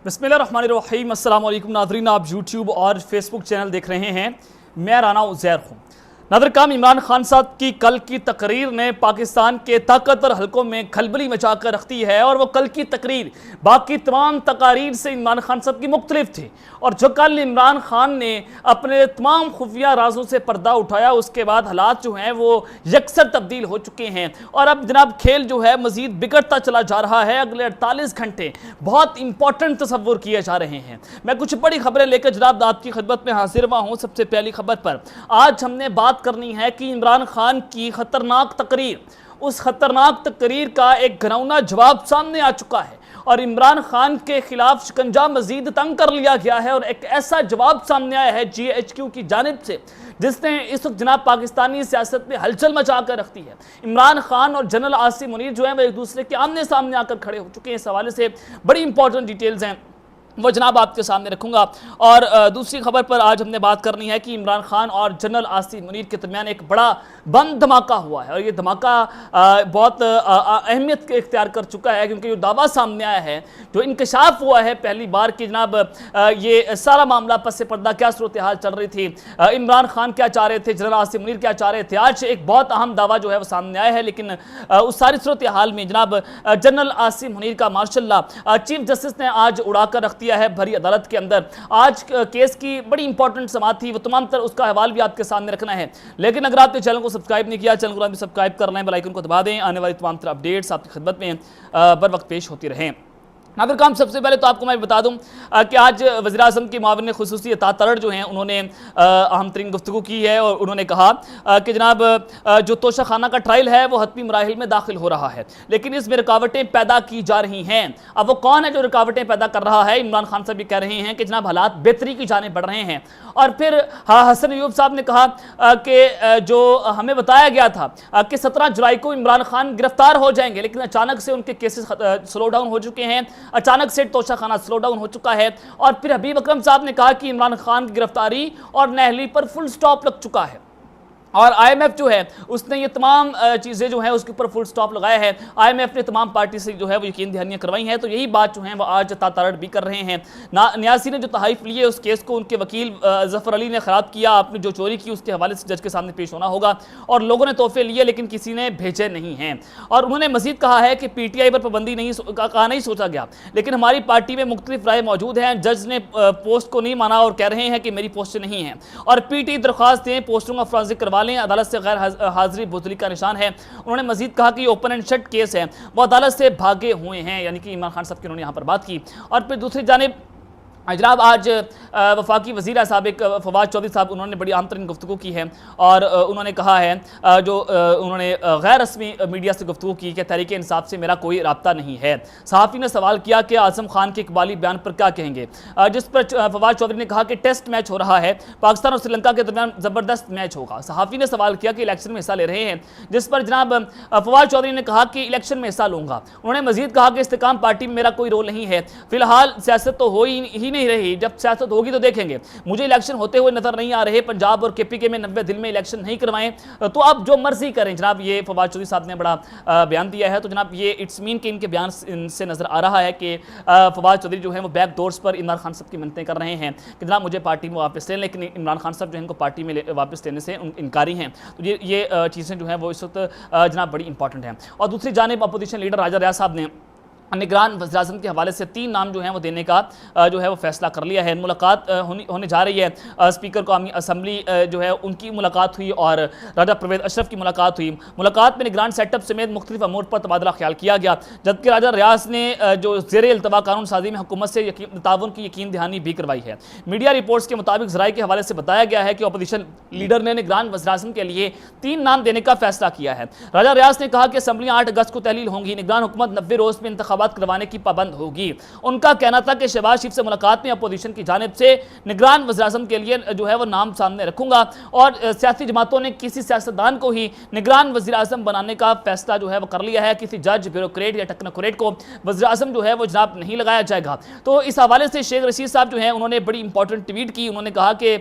बिस्मिल्लाहिर्रहमानिर्रहीम। अस्सलाम वालेकुम नाज़रीन, आप यूट्यूब और फेसबुक चैनल देख रहे हैं। मैं राना उज़ैर हूँ। नाज़र काम इमरान खान साहब की कल की तकरीर ने पाकिस्तान के ताकतवर हलकों में खलबली मचा कर रखती है और वो कल की तकरीर बाकी तमाम तकारीर से इमरान खान साहब की मुख्तलिफ थी। और जो कल इमरान खान ने अपने तमाम खुफिया राजों से पर्दा उठाया, उसके बाद हालात जो हैं वो यकसर तब्दील हो चुके हैं और अब जनाब खेल जो है मजीद बिगड़ता चला जा रहा है। अगले 48 घंटे बहुत इंपॉर्टेंट तस्वुर किए जा रहे हैं। मैं कुछ बड़ी खबरें लेकर जनाब आपकी खिदमत में हाजिर हुआ हूँ। सबसे पहली खबर पर आज हमने बात करनी है कि इमरान खान की खतरनाक तकरीर, उस खतरनाक तकरीर का एक घिनौना जवाब सामने आ चुका है और इमरान खान के खिलाफ शिकंजा मजीद तंग कर लिया गया है और एक ऐसा जवाब सामने आया है GHQ की जानिब से जिसने इस वक्त जनाब पाकिस्तानी सियासत में हलचल मचा कर रखती है। इमरान खान और जनरल आसिम मुनीर जो है वो एक दूसरे के आमने सामने आकर खड़े हो चुके हैं। इस हवाले से बड़ी इंपॉर्टेंट डिटेल्स हैं, वो जनाब आपके सामने रखूंगा। और दूसरी खबर पर आज हमने बात करनी है कि इमरान खान और जनरल आसिम मुनीर के दरमियान एक बड़ा बम धमाका हुआ है और ये धमाका बहुत अहमियत इख्तियार कर चुका है, क्योंकि जो दावा सामने आया है, जो इंकशाफ हुआ है पहली बार कि जनाब ये सारा मामला पस पर्दा क्या सूरत हाल चल रही थी, इमरान खान क्या चाह रहे थे, जनरल आसिम मुनीर क्या चाह रहे थे। आज एक बहुत अहम दावा जो है वो सामने आया है, लेकिन उस सारी सूरत हाल में जनाब जनरल आसिम मुनीर का मार्शल्लाह चीफ जस्टिस ने आज उड़ाकर रख दिया है भरी अदालत के अंदर। आज केस की बड़ी इंपॉर्टेंट समाअत थी, वो तमाम तर उसका हवाल भी आपके सामने रखना है। लेकिन अगर आपने चैनल को सब्सक्राइब नहीं किया, चैनल को सब्सक्राइब कर लें, बेल आइकन को दबा दें। आने वाली तमाम तर अपडेट्स आपकी खिदमत में बर वक्त पेश होती रहें। नाज़र काम सबसे पहले तो आपको मैं बता दूं कि आज वज़ीर आज़म के मुआविन खुसूसी अता तरड़ जो हैं उन्होंने अहम तरीन गुफ्तगू की है और उन्होंने कहा कि जनाब जो तोशा खाना का ट्रायल है वो हतमी मराहिल में दाखिल हो रहा है, लेकिन इसमें रुकावटें पैदा की जा रही हैं। अब वो कौन है जो रुकावटें पैदा कर रहा है? इमरान खान साहब भी कह रहे हैं कि जनाब हालात बेहतरी की जाने बढ़ रहे हैं। और फिर हसन अयूब साहब ने कहा कि जो हमें बताया गया था कि 17 जुलाई को इमरान खान गिरफ्तार हो जाएंगे, लेकिन अचानक से उनके केसेस स्लो डाउन हो चुके हैं, अचानक से तोशा खाना स्लो डाउन हो चुका है। और फिर हबीब अकरम साहब ने कहा कि इमरान खान की गिरफ्तारी और नहली पर फुल स्टॉप लग चुका है और IMF जो है उसने ये तमाम चीज़ें जो है उसके ऊपर फुल स्टॉप लगाया है। IMF ने तमाम पार्टी से जो है वो यकीन दहानियाँ करवाई हैं। तो यही बात जो है वो आज तातरड़ भी कर रहे हैं। न्यासी ने जो तहाइफ लिए उस केस को उनके वकील जफ़र अली ने ख़राब किया, आपने जो चोरी की उसके हवाले से जज के सामने पेश होना होगा और लोगों ने तोहफे लिए लेकिन किसी ने भेजे नहीं हैं। और उन्होंने मजीद कहा है कि PTI पर पाबंदी नहीं सोचा गया, लेकिन हमारी पार्टी में मुख्तलिफ राय मौजूद हैं। जज ने पोस्ट को नहीं माना और कह रहे हैं कि मेरी पोस्ट नहीं है और PTI दरख्वास्त दें, पोस्टों का फॉरेंसिक करवा लें, अदालत से गैर हाजिरी बुजदली का निशान है। उन्होंने मजीद कहा कि ओपन एंड शट केस है, वो अदालत से भागे हुए हैं, यानी कि इमरान खान साहब की उन्होंने यहाँ पर बात की। और फिर दूसरी जानिब जनाब आज वफाकी वज़ीर साबिक़ फवाद चौधरी साहब उन्होंने बड़ी आम तरीन गुफ्तगू की है और उन्होंने कहा है उन्होंने गैर रस्मी मीडिया से गुफ्तगू की कि तहरीक इंसाफ से मेरा कोई रब्ता नहीं है। सहाफ़ी ने सवाल किया कि आज़म खान के इकबाली बयान पर क्या कहेंगे, जिस पर फवाद चौधरी ने कहा कि टेस्ट मैच हो रहा है, पाकिस्तान और श्रीलंका के दरमियान ज़बरदस्त मैच होगा। सहाफ़ी ने सवाल किया कि इलेक्शन में हिस्सा ले रहे हैं, जिस पर जनाब फवाद चौधरी ने कहा कि इलेक्शन में हिस्सा लूँगा। उन्होंने मजीद कहा कि इस्तेकाम पार्टी में मेरा कोई रोल नहीं है, फिलहाल सियासत तो हो ही नहीं रही, जब सियासत होगी तो देखेंगे। मुझे इलेक्शन होते हुए नजर नहीं आ रहे, पंजाब और KPK में 90 दिन में इलेक्शन नहीं करवाएं तो आप जो मर्जी करें। जनाब ये फवाद चौधरी साहब ने बड़ा बयान दिया है। तो जनाब ये इट्स मीन कि इनके बयान से नजर आ रहा है कि फवाद चौधरी जो है वो बैक डोर्स पर इमरान खान साहब की मिन्नतें कर रहे हैं कि जनाब मुझे पार्टी में वापस लें, लेकिन इमरान खान साहब जो है इनको पार्टी में वापस लेने से इनकारी हैं। तो ये चीज़ें जो हैं वो इस वक्त जनाब बड़ी इंपॉर्टेंट हैं। और दूसरी जानिब अपोजिशन लीडर राजा रियाज साहब ने निगरान वज़ीर आज़म के हवाले से 3 नाम जो हैं वो देने का जो है वो फैसला कर लिया है। मुलाकात होने जा रही है। स्पीकर कौमी असम्बली जो है उनकी मुलाकात हुई और राजा परवेज़ अशरफ की मुलाकात हुई। मुलाकात में निगरान सेटअप समेत मुख्तलिफ अमूर पर तबादला ख्याल किया गया, जबकि राजा रियाज ने जो ज़ेरे इल्तवा कानून साजी में हुकूमत से ताउन की यकीन दहानी भी करवाई है। मीडिया रिपोर्ट्स के मुताबिक ज़राए के हवाले से बताया गया है कि अपोजिशन लीडर ने निगरान वज़ीर आज़म के लिए 3 नाम देने का फैसला किया है। राजा रियाज ने कहा कि असम्बलियाँ 8 अगस्त को तहलील होंगी, निगरान हुकूमत 90 रोज़ में करवाने की पाबंद होगी। उनका कहना था कि शहबाज शरीफ से मुलाकात में अपोजिशन की जानिब से निगरान वज़ीर आज़म के लिए जो है वो नाम सामने रखूंगा और सियासी जमातों ने किसी सियासतदान को ही निगरान वज़ीर आज़म बनाने का फैसला जो है वो कर लिया है। किसी जज, ब्यूरोक्रेट या टेक्नोक्रेट को वज़ीर आज़म जो है वो जनाब नहीं लगाया जाएगा। तो इस हवाले से शेख रशीद साहब जो है उन्होंने बड़ी इंपॉर्टेंट ट्वीट की। उन्होंने कहा कि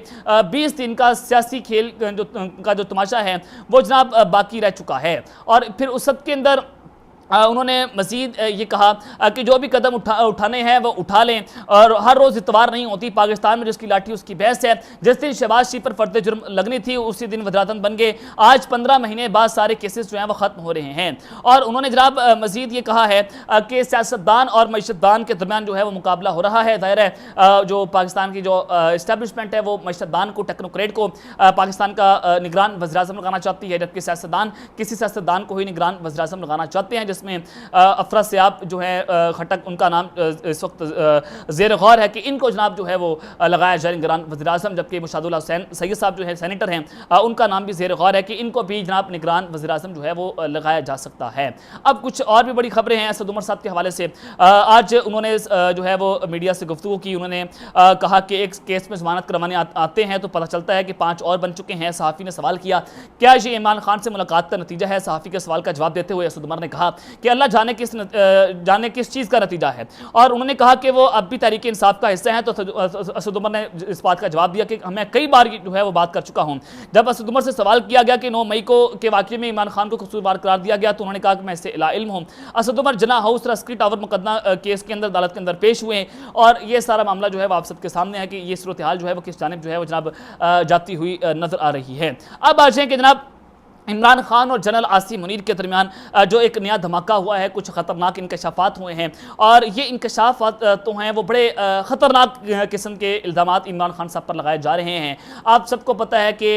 20 दिन का सियासी खेल जो तमाशा है वो जनाब बाकी रह चुका है और फिर उस सब के अंदर उन्होंने मज़ीद ये कहा कि जो भी कदम उठाने हैं वो उठा लें और हर रोज़ इतवार नहीं होती, पाकिस्तान में जिसकी लाठी उसकी बहस है। जिस दिन शहबाज शरीफ पर फर्द जुर्म लगनी थी उसी दिन वज़ीर-ए-आज़म बन गए। आज 15 महीने बाद सारे केसेस जो हैं वो ख़त्म हो रहे हैं। और उन्होंने जनाब मज़ीद ये कहा है कि सियासतदान और मईशतदान के दरमियान जो है वो मुकाबला हो रहा है। ज़ाहिर है जो पाकिस्तान की जो इस्टेब्लिशमेंट है वो मईशतदान को, टेक्नोक्रेट को पाकिस्तान का निगरान वज़ीर-ए-आज़म लगाना चाहती है, जबकि सियासतदान किसी सियासतदान को ही निगरान वज़ीर-ए-आज़म लगाना चाहते हैं, जिसमें अफरा सियाब जो है खटक, उनका नाम इस वक्त ज़ेर गौर है कि इनको जनाब जो है वो लगाया जाए निगरान वज़ीर-ए-आज़म, जबकि मुशादुल्लाह हुसैन सैयद साहब जो है सेनेटर हैं, उनका नाम भी ज़ेर गौर है कि इनको भी जनाब निगरान वज़ीर-ए-आज़म जो है वो लगाया जा सकता है। अब कुछ और भी बड़ी खबरें हैं असद उमर साहब के हवाले से। आज उन्होंने जो है वो मीडिया से गुफ्तगू की। उन्होंने कहा कि एक केस में ज़मानत करवाने आते हैं तो पता चलता है कि 5 और बन चुके हैं। सहाफ़ी ने सवाल किया क्या ये इमरान खान से मुलाकात का नतीजा है? सहाफ़ी के सवाल का जवाब देते हुए असद उमर ने कहा कि अल्लाह जाने किस चीज़ का नतीजा है। और उन्होंने कहा कि वो अब भी तहरीक इंसाफ का हिस्सा है। तो असद उमर ने इस बात का जवाब दिया कि मैं कई बार जो है वो बात कर चुका हूँ। जब असद उमर से सवाल किया गया कि 9 मई को के वाक़ये में इमरान खान को कसूरवार करार दिया गया तो उन्होंने कहा कि मैं इससे इल्म हूँ। असद उमर जना हाउस रस्की टावर मुकदमा केस के अंदर अदालत के अंदर पेश हुए और ये सारा मामला जो है वो आप सबके सामने है कि ये सूरत हाल जो है वो किस जानिब जो है वो जनाब जाती हुई नजर आ रही है। अब आ जाए कि जनाब इमरान खान और जनरल आसिम मुनीर के दरमियान जो एक नया धमाका हुआ है, कुछ ख़तरनाक इंकशाफात हुए हैं और ये इंकशाफात तो हैं वो बड़े ख़तरनाक किस्म के इल्ज़ामात इमरान खान साहब पर लगाए जा रहे हैं। आप सबको पता है कि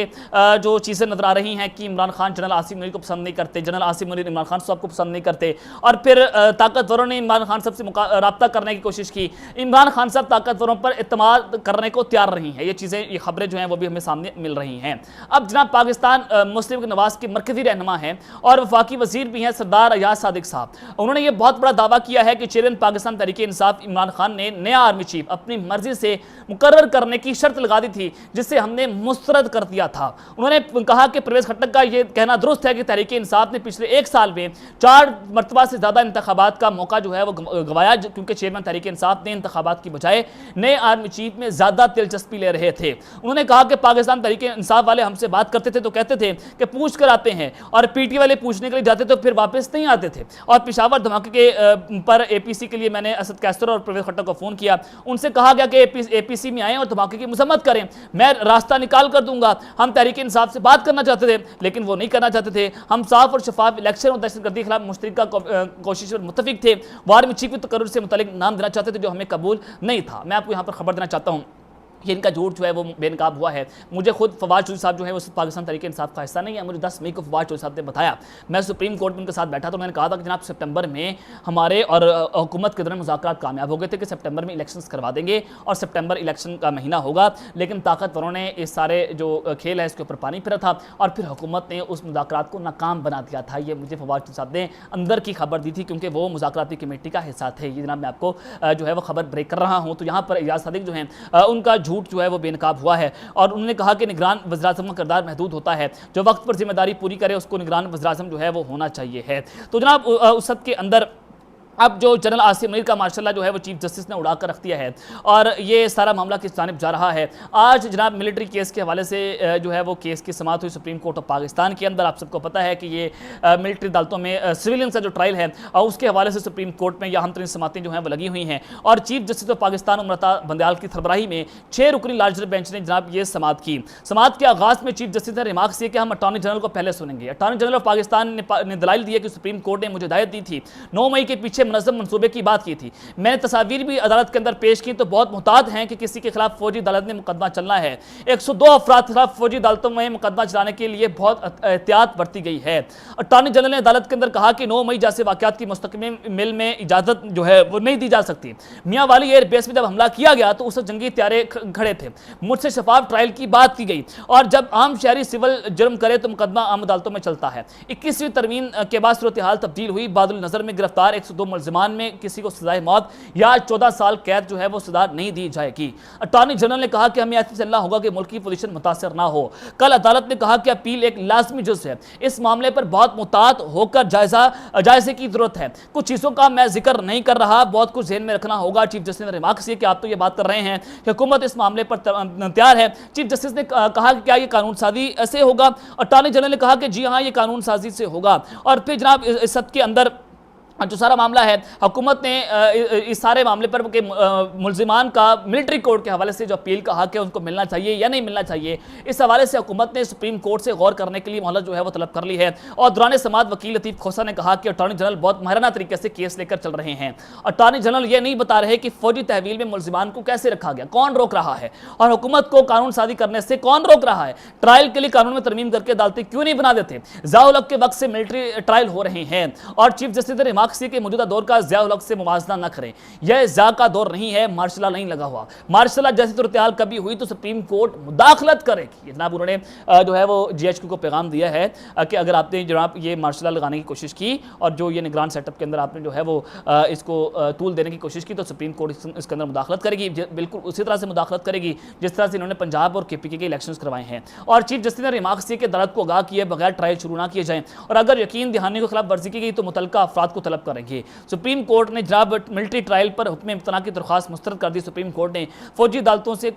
जो चीज़ें नज़र आ रही हैं कि इमरान खान जनरल आसिम मुनीर को पसंद नहीं करते, जनरल आसिम मुनीर इमरान खान साहब को पसंद नहीं करते और फिर ताकतवरों ने इमरान खान साहब से रब्ता करने की कोशिश की। इमरान खान साहब ताकतवरों पर एतमाद करने को तैयार नहीं है। ये चीज़ें, ये खबरें जो हैं वो भी हमें सामने मिल रही हैं। अब जनाब पाकिस्तान मुस्लिम लीग नवाज के मरकजी रहनुमा हैं और वफाकी वजीर भी हैं सरदार अयाज सादिक साहब। उन्होंने ये बहुत बड़ा दावा किया है कि चेयरमैन पाकिस्तान तहरीक इंसाफ इमरान खान ने नया आर्मी चीफ अपनी मर्जी से मुकर्रर करने की शर्त लगा दी थी, जिसे हमने मुस्तरद कर दिया था। उन्होंने कहा कि परवेज खट्टक का यह कहना दुरुस्त है कि तहरीक इंसाफ ने पिछले 1 साल में 4 मरतबा से ज़्यादा इंतखाबात का मौका जो है वो गंवाया, क्योंकि चेयरमैन तहरीक इंसाफ ने इंतखाबात की बजाय नए आर्मी चीफ में ज़्यादा दिलचस्पी ले रहे थे। उन्होंने कहा कि पाकिस्तान तहरीक इंसाफ वाले हमसे बात करते थे तो कहते थे कि पूछ कर आते हैं और पीटी वाले पूछने के लिए जाते तो फिर वापस नहीं आते थे। और पेशावर धमाके के पर एपीसी के लिए मैंने असद कैसर और परवेज खट्टक को फ़ोन किया। उनसे कहा गया कि एपीसी में आएँ और धमाके की मजम्मत करें, मैं रास्ता निकाल कर दूंगा। हम तहरीक इंसाफ से बात करना चाहते थे लेकिन वो नहीं करना चाहते थे। हम साफ और शफाफ इलेक्शन और दहशतगर्दी के खिलाफ मुश्तरका कोशिश पर मुतफिक थे। वार में चीफ तकर्रुर से मुतल्लिक नाम देना चाहते थे जो हमें कबूल नहीं था। मैं आपको यहाँ पर खबर देना चाहता हूँ कि इनका झूठ जो है वो बेनकाब हुआ है। मुझे खुद फवाद चौधरी साहब जो है वो पाकिस्तान तहरीक इंसाफ का हिस्सा नहीं है। मुझे 10 मई को फवाद चौधरी साहब ने बताया, मैं सुप्रीम कोर्ट में उनके साथ बैठा तो मैंने कहा था कि जनाब सितंबर में हमारे और हुकूमत के दरमियान मुज़ाकरात कामयाब हो गए थे कि सितंबर में इलेक्शंस करवा देंगे और सितंबर इलेक्शन का महीना होगा, लेकिन ताकतवरों ने इस सारे जो खेल है इसके ऊपर पानी फिरा था और फिर हुकूमत ने उस मुज़ाकरात को नाकाम बना दिया था। ये मुझे फवाद चौधरी साहब ने अंदर की खबर दी थी क्योंकि वो मुज़ाकराती कमेटी का हिस्सा थे। ये जनाब मैं आपको जो है वो खबर ब्रेक कर रहा हूँ। तो यहाँ पर एजाज सादिक जो हैं उनका झूठ जो है वो बेनकाब हुआ है और उन्होंने कहा कि निगरान वज़ीर-ए-आज़म का किरदार महदूद होता है, जो वक्त पर जिम्मेदारी पूरी करे उसको निगरान वज़ीर-ए-आज़म जो है वो होना चाहिए है। तो जनाब उस सब के अंदर अब जो जनरल आसिम मुनीर का माशाल्लाह जो है वो चीफ जस्टिस ने उड़ा कर रख दिया है और ये सारा मामला किस जानिब जा रहा है। आज जनाब मिलिट्री केस के हवाले से जो है वो केस की समाअत हुई सुप्रीम कोर्ट ऑफ पाकिस्तान के अंदर। आप सबको पता है कि ये मिलिट्री अदालतों में सिविलियन का जो ट्रायल है और उसके हवाले से सुप्रीम कोर्ट में यहाँ तरीन समातें जो हैं वो लगी हुई हैं और chief justice of Pakistan उमरता Bandial की सरबराही में 6 रुकनी लार्जर बेंच ने जनाब ये समाअत की। समाअत के आगाज़ में चीफ जस्टिस ने रिमार्क्स किए कि हम अटॉर्नी जनरल को पहले सुनेंगे। अटॉर्नी जनरल ऑफ पाकिस्तान ने दलाइल दिए कि सुप्रीम कोर्ट ने मुझे हिदायत दी थी, 9 मई के पीछे मुनज़्ज़म मंसूबे की बात की थी। मैंने तस्वीर भी अदालत के अंदर पेश की तो बहुत मुहतात हैं कि किसी के खिलाफ फौजी अदालत में मुकदमा चलना है। 102 अफराद के खिलाफ फौजी अदालतों में मुकदमा चलाने के लिए बहुत एहतियात बरती गई है। अटॉर्नी जनरल ने अदालत के अंदर कहा कि 9 मई जैसे वाकयात की मुस्तकमिल में इजाजत जो है वो नहीं दी जा सकती। मियाँ वाली एयरबेस में जब हमला किया गया तो उस जंगी त्यारे खड़े थे, मुझसे शफाफ ट्रायल की बात की गई और जब आम शहरी सिविल जुर्म करे तो मुकदमा आम अदालतों में चलता है। 21वीं तरमीम के बाद सूरत हाल तब्दील हुई। बादुल नजर में गिरफ्तार 102 मुलजिमान में किसी को सजाए मौत या 14 साल कैद जो है वो सजा नहीं दी जाएगी। अटॉर्नी जनरल ने कहा कि हमें ऐसे चलना होगा कि मुल्क की पोजीशन मुतासर ना हो। कल अदालत ने कहा कि अपील एक लाजमी जुज़ है, इस मामले पर बहुत मुहतात होकर जायजे की जरूरत है। कुछ चीज़ों का मैं जिक्र नहीं कर रहा, बहुत कुछ ध्यान में रखना होगा। चीफ जस्टिस ने रिमार्क किया कि आप तो ये बात कर रहे हैं कि हुकूमत इस मामले पर तैयार है। चीफ जस्टिस ने कहा कि क्या ये कानून साजी ऐसे होगा? अटॉर्नी जनरल ने कहा कि जी हाँ, ये कानून साजी से होगा। और फिर जनाब इस सब के अंदर जो सारा मामला है, हुकूमत ने इस सारे मामले पर कि मुल्जिमान का मिलिट्री कोर्ट के हवाले से जो अपील का हक है उनको मिलना चाहिए या नहीं मिलना चाहिए, इस हवाले से हुकूमत ने सुप्रीम कोर्ट से गौर करने के लिए मोहलत जो है वो तलब कर ली है। और दौरान समाअत वकील लतीफ़ खोसा ने कहा कि अटॉर्नी जनरल बहुत माहिराना तरीके से केस लेकर चल रहे हैं। अटॉर्नी जनरल ये नहीं बता रहे कि फौजी तहवील में मुल्जिमान को कैसे रखा गया, कौन रोक रहा है, और हुकूमत को कानून साजी करने से कौन रोक रहा है। ट्रायल के लिए कानून में तरमीम करके अदालतें क्यों नहीं बना देते। ज़िया-उल हक के वक्त से मिलिट्री ट्रायल हो रहे हैं और चीफ जस्टिस ने रिमार्क किया कि मौजूदा दौर का ज़िया-उल हक से मुवाजना न करें। यह ज़िया का दौर नहीं है, मार्शल लॉ नहीं लगा हुआ। मार्शल लॉ जैसी सूरत-ए-हाल कभी हुई तो सुप्रीम कोर्ट मुदाखलत करेगी। जनाब उन्होंने जो है वो GHQ को पैगाम दिया है कि अगर आपने जनाब ये मार्शल लॉ लगाने की कोशिश की और जो ये निगरान सेटअप के अंदर आपने जो है वो इसको तूल देने की कोशिश की तो सुप्रीम कोर्ट इसके अंदर मुदाखलत करेगी, बिल्कुल उसी तरह से मुदाखलत करेगी जिस तरह से इन्होंने पंजाब और KPK के इलेक्शंस करवाए हैं। और चीफ जस्टिस ने रिमार्क किया कि अदालत को आगाह किए बगैर ट्रायल शुरू ना किए जाएं और अगर यकीन दहानी के खिलाफ वर्जी की गई तो मुतल्लिका अफराद को तलब करेंगे। सुप्रीम कोर्ट ने जनाब मिलिट्री ट्रायल पर हुक्म इम्तना की दरख्वास्त मुस्तरद कर दी। सुप्रीम कोर्ट ने फौजी अदालतों से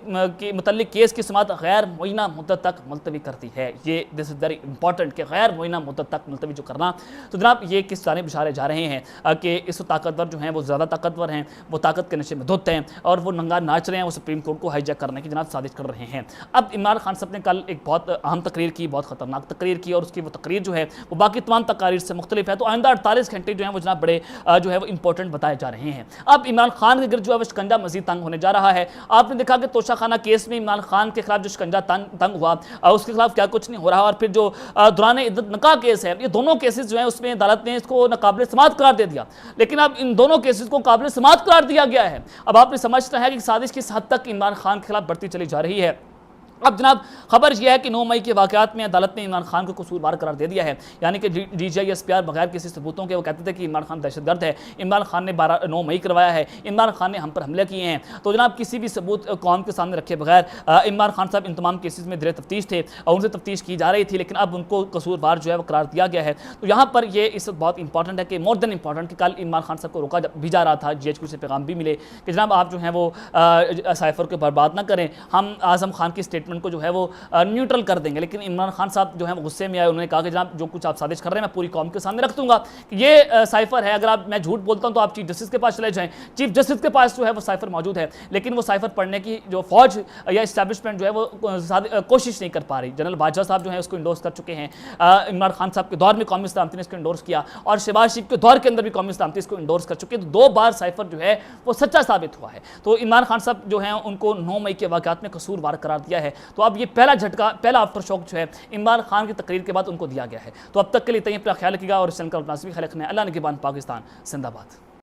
मुतल्लिक केस की समाअत गैर मुअय्यना मुद्दत तक मुलतवी कर दी है। ये दिस इज़ वेरी इंपॉर्टेंट कि गैर मुअय्यना मुद्दत तक मुलतवी जो करना, तो जनाब ये किस जानिब इशारे जा रहे हैं कि इस ताकतवर जो हैं वो ज़्यादा ताकतवर हैं, वो ताकत के नशे में धुत हैं और वो नंगा नाच रहे हैं, वो सुप्रीम कोर्ट को हाईजैक करने की जनाब साजिश कर रहे हैं। अब इमरान खान साहब ने कल एक बहुत अहम तकरीर की, बहुत ख़तरनाक तकरीर की और उसकी वो तकरीर जो है वो बाकी तमाम तकारीर से मुख्तलिफ है। तो आइंदा 48 घंटे जो हैं वो जनाब बड़े जो है वो इंपॉर्टेंट बताए जा रहे हैं। अब इमरान खान के गिरद जो है वो शिकंजा मजीद तंग होने जा रहा है। आपने देखा कि तोशाखाना केस में इमरान खान के खिलाफ जो शिकंजा तंग हुआ उसके खिलाफ क्या कुछ नहीं हो रहा, और फिर जो दौरान इद्दत निकाह केस है, ये दोनों केसेस जो हैं उसमें अदालत ने इसको नाकाबिल समाअत करार दे दिया, लेकिन अब इन दोनों केसेस को काबिल समाअत करार दिया गया है। अब आपने समझना है कि साजिश किस हद तक इमरान खान के खिलाफ बढ़ती चली जा रही है। अब जनाब खबर यह है कि 9 मई के वाक़यात में अदालत ने इमरान खान को कसूरवार करार दे दिया है, यानी कि DGI SPR बगैर किसी सबूतों के वो कहते थे कि इमरान खान दहशतगर्द है, इमरान खान ने 9 मई करवाया है, इमरान खान ने हम पर हमले किए हैं। तो जनाब किसी भी सबूत कौम के सामने रखे बगैर इमरान खान साहब इन तमाम केसेस में ज़ेर तफ्तीश थे और उनसे तफ्तीश की जा रही थी, लेकिन अब उनको कसूरवार जो है वो करार दिया गया है। तो यहाँ पर ये इस वक्त बहुत इंपॉर्टेंट है कि मोर देन इंपॉर्टेंट कि कल इमरान खान साहब को रोका भी जा रहा था, GHQ से पैगाम भी मिले कि जनाब आप जो हैं वो साइफर को बर्बाद ना करें, हम आज़म खान की स्टेटमेंट को जो है वो न्यूट्रल कर देंगे। लेकिन इमरान खान साहब जो है गुस्से में आए, उन्होंने कहा कि जनाब जो कुछ आप साजिश कर रहे हैं मैं पूरी कौम के सामने रख दूंगा कि ये साइफर है, अगर मैं झूठ बोलता हूं तो आप चीफ जस्टिस के पास चले जाएं। चीफ जस्टिस के पास जो है वो साइफर मौजूद है, लेकिन वो साइफर पढ़ने की जो फौज या इस्टेब्लिशमेंट जो है वो कोशिश नहीं कर पा रही। जनरल बाजवा साहब जो है उसको इंडोर्स कर चुके हैं, इमरान खान साहब के दौर में कौमी सलामती ने इसको इंडोर्स किया और शहबाज शरीफ के दौर के अंदर भी कौमी सलामती इसको इंडोर्स कर चुके हैं। तो 2 बार साइफर जो है वो सच्चा साबित हुआ है। तो इमरान खान साहब जो है उनको 9 मई के वाक़यात में कसूरवार करार दिया है। तो अब ये पहला झटका, पहला आफ्टर शॉक जो है इमरान खान की तकरीर के बाद उनको दिया गया है। तो अब तक के लिए अपना ख्याल रखिएगा और इस चैनल का अपना भी ख्याल रखना है। अल्लाह निगहबान, पाकिस्तान जिंदाबाद।